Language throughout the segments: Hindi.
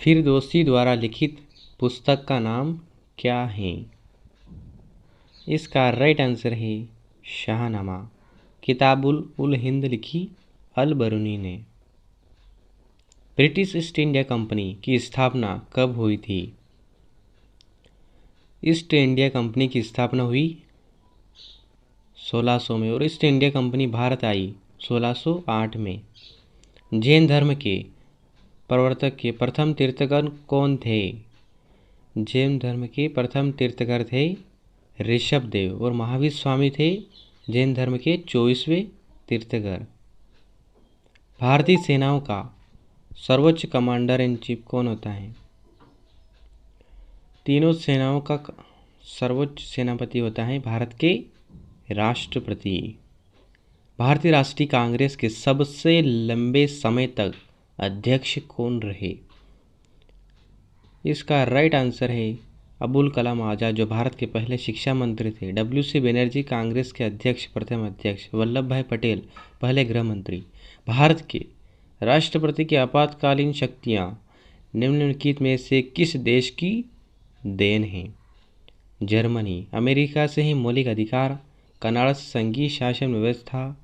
फिरदौसी द्वारा लिखित पुस्तक का नाम क्या है? इसका राइट आंसर है शाहनामा। किताबुल उल हिंद लिखी अल बरूनी ने। ब्रिटिश ईस्ट इंडिया कंपनी की स्थापना कब हुई थी? ईस्ट इंडिया कंपनी की स्थापना हुई 1600 में और ईस्ट इंडिया कंपनी भारत आई 1608 में। जैन धर्म के प्रवर्तक के प्रथम तीर्थंकर कौन थे? जैन धर्म के प्रथम तीर्थंकर थे ऋषभ देव और महावीर स्वामी थे जैन धर्म के 24वें तीर्थंकर। भारतीय सेनाओं का सर्वोच्च कमांडर इन चीफ कौन होता है? तीनों सेनाओं का सर्वोच्च सेनापति होता है भारत के राष्ट्रपति। भारतीय राष्ट्रीय कांग्रेस के सबसे लंबे समय तक अध्यक्ष कौन रहे? इसका राइट आंसर है अबुल कलाम आज़ाद, जो भारत के पहले शिक्षा मंत्री थे। WC बनर्जी कांग्रेस के अध्यक्ष, प्रथम अध्यक्ष। वल्लभ भाई पटेल पहले गृह मंत्री। भारत के राष्ट्रपति की आपातकालीन शक्तियाँ निम्नलिखित में से किस देश की देन है? जर्मनी। अमेरिका से ही मौलिक अधिकार। कनाडा से संघीय शासन व्यवस्था।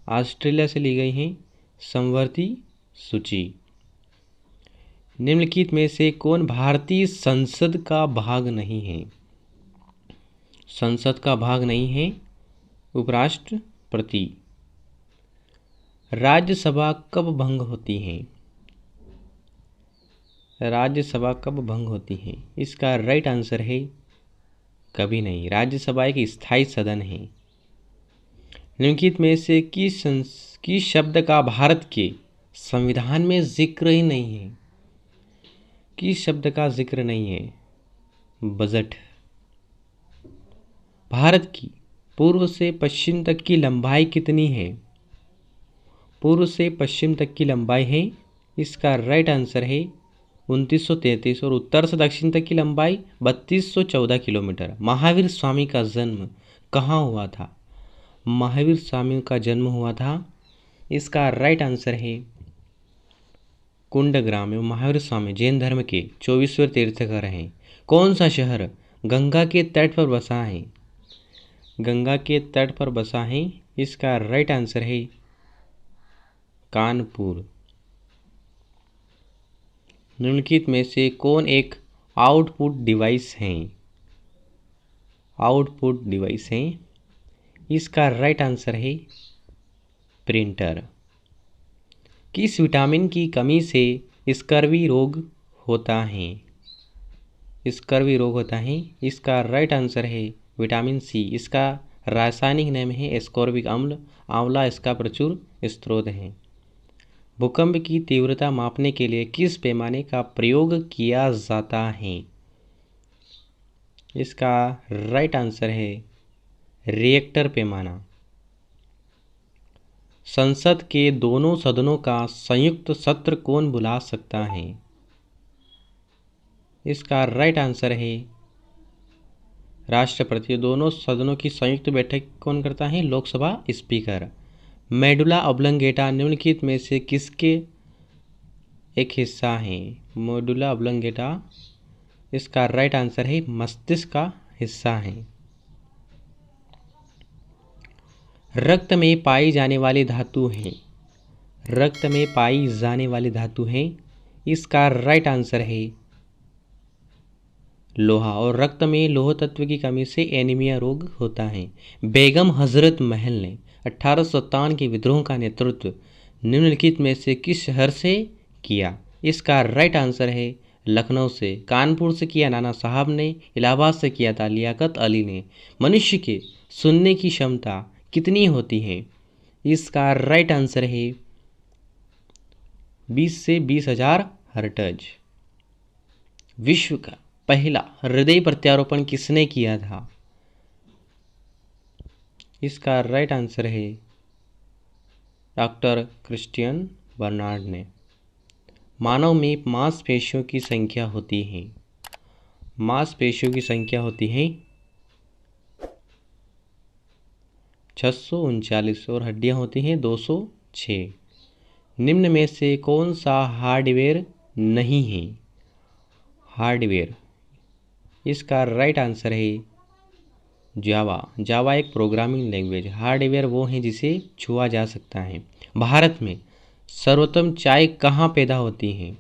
ऑस्ट्रेलिया से ली गई हैं समवर्ती सूची। निम्नलिखित में से कौन भारतीय संसद का भाग नहीं है? संसद का भाग नहीं है उपराष्ट्रपति। राज्यसभा कब भंग होती है? राज्यसभा कब भंग होती है? इसका राइट आंसर है कभी नहीं। राज्यसभा एक स्थायी सदन है। निम्नलिखित में से किस शब्द का भारत के संविधान में जिक्र ही नहीं है? किस शब्द का जिक्र नहीं है? बजट। भारत की पूर्व से पश्चिम तक की लंबाई कितनी है? पूर्व से पश्चिम तक की लंबाई है, इसका राइट आंसर है 2933 और उत्तर से दक्षिण तक की लंबाई 3214 किलोमीटर। महावीर स्वामी का जन्म कहाँ हुआ था? महावीर स्वामी का जन्म हुआ था, इसका राइट आंसर है कुंडग्राम में। महावीर स्वामी जैन धर्म के 24वें तीर्थंकर हैं। कौन सा शहर गंगा के तट पर बसा है? गंगा के तट पर बसा है, इसका राइट आंसर है कानपुर। निम्नलिखित में से कौन एक आउटपुट डिवाइस है? आउटपुट डिवाइस है, इसका राइट आंसर है प्रिंटर। किस विटामिन की कमी से स्कर्वी रोग होता है? स्कर्वी रोग होता है, इसका राइट आंसर है विटामिन सी। इसका रासायनिक नाम है एस्कॉर्बिक अम्ल। आंवला इसका प्रचुर स्रोत है। भूकंप की तीव्रता मापने के लिए किस पैमाने का प्रयोग किया जाता है? इसका राइट आंसर है रिएक्टर पैमाना। संसद के दोनों सदनों का संयुक्त सत्र कौन बुला सकता है? इसका राइट आंसर है राष्ट्रपति। दोनों सदनों की संयुक्त बैठक कौन करता है? लोकसभा स्पीकर। मेडुला ऑब्लंगेटा निम्नलिखित में से किसके एक हिस्सा है? मेडुला ऑब्लंगेटा, इसका राइट आंसर है मस्तिष्क का हिस्सा है। रक्त में पाई जाने वाली धातु है। रक्त में पाई जाने वाली धातु है, इसका राइट आंसर है लोहा। और रक्त में लोह तत्व की कमी से एनीमिया रोग होता है। बेगम हजरत महल ने 1857 के विद्रोह का नेतृत्व निम्नलिखित में से किस शहर से किया? इसका राइट आंसर है लखनऊ से। कानपुर से किया नाना साहब ने। इलाहाबाद से किया था लियाकत अली ने। मनुष्य के सुनने की क्षमता कितनी होती है? इसका राइट आंसर है 20 से 20,000 हर्ट्ज। विश्व का पहला हृदय प्रत्यारोपण किसने किया था? इसका राइट आंसर है डॉक्टर क्रिस्टियन बर्नार्ड ने। मानव में मांसपेशियों की संख्या होती है। मांसपेशियों की संख्या होती है 639 और हड्डियां होती हैं 206। निम्न में से कौन सा हार्डवेयर नहीं है? हार्डवेयर, इसका राइट आंसर है जावा। जावा एक प्रोग्रामिंग लैंग्वेज। हार्डवेयर वो है जिसे छुआ जा सकता है। भारत में सर्वोत्तम चाय कहाँ पैदा होती है?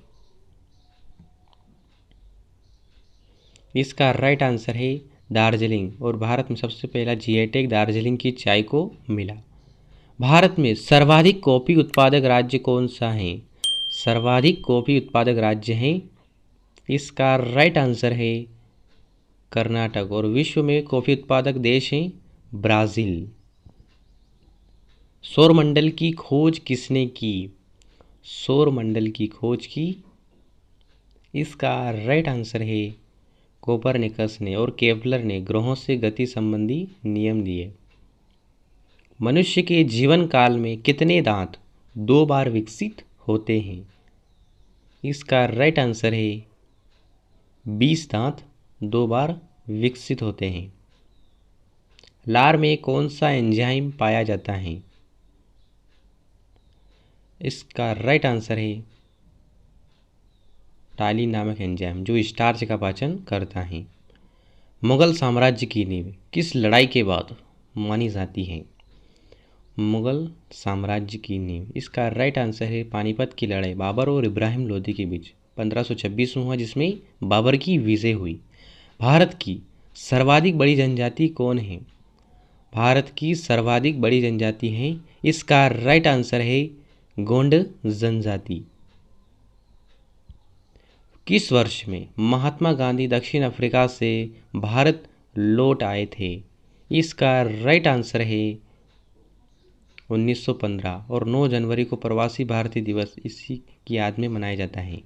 इसका राइट आंसर है दार्जिलिंग, और भारत में सबसे पहला जीआई टैग दार्जिलिंग की चाय को मिला। भारत में सर्वाधिक कॉफी उत्पादक राज्य कौन सा है? सर्वाधिक कॉफी उत्पादक राज्य है, इसका राइट आंसर है कर्नाटक, और विश्व में कॉफी उत्पादक देश है ब्राज़ील। सौरमंडल की खोज किसने की? सौरमंडल की खोज की, इसका राइट आंसर है कोपरनिकस ने, और केपलर ने ग्रहों से गति संबंधी नियम दिए। मनुष्य के जीवन काल में कितने दांत 2 बार विकसित होते हैं? इसका राइट आंसर है 20 दांत 2 बार विकसित होते हैं। लार में कौन सा एंजाइम पाया जाता है? इसका राइट आंसर है टालिन नामक एंजाइम, जो स्टार्च का पाचन करता है। मुगल साम्राज्य की नींव किस लड़ाई के बाद मानी जाती है? मुगल साम्राज्य की नींव, इसका राइट आंसर है पानीपत की लड़ाई बाबर और इब्राहिम लोदी के बीच 1526 में हुआ, जिसमें बाबर की विजय हुई। भारत की सर्वाधिक बड़ी जनजाति कौन है? भारत की सर्वाधिक बड़ी जनजाति है, इसका राइट आंसर है गोंड जनजाति। किस वर्ष में महात्मा गांधी दक्षिण अफ्रीका से भारत लौट आए थे? इसका राइट आंसर है 1915, और 9 जनवरी को प्रवासी भारतीय दिवस इसी की याद में मनाया जाता है।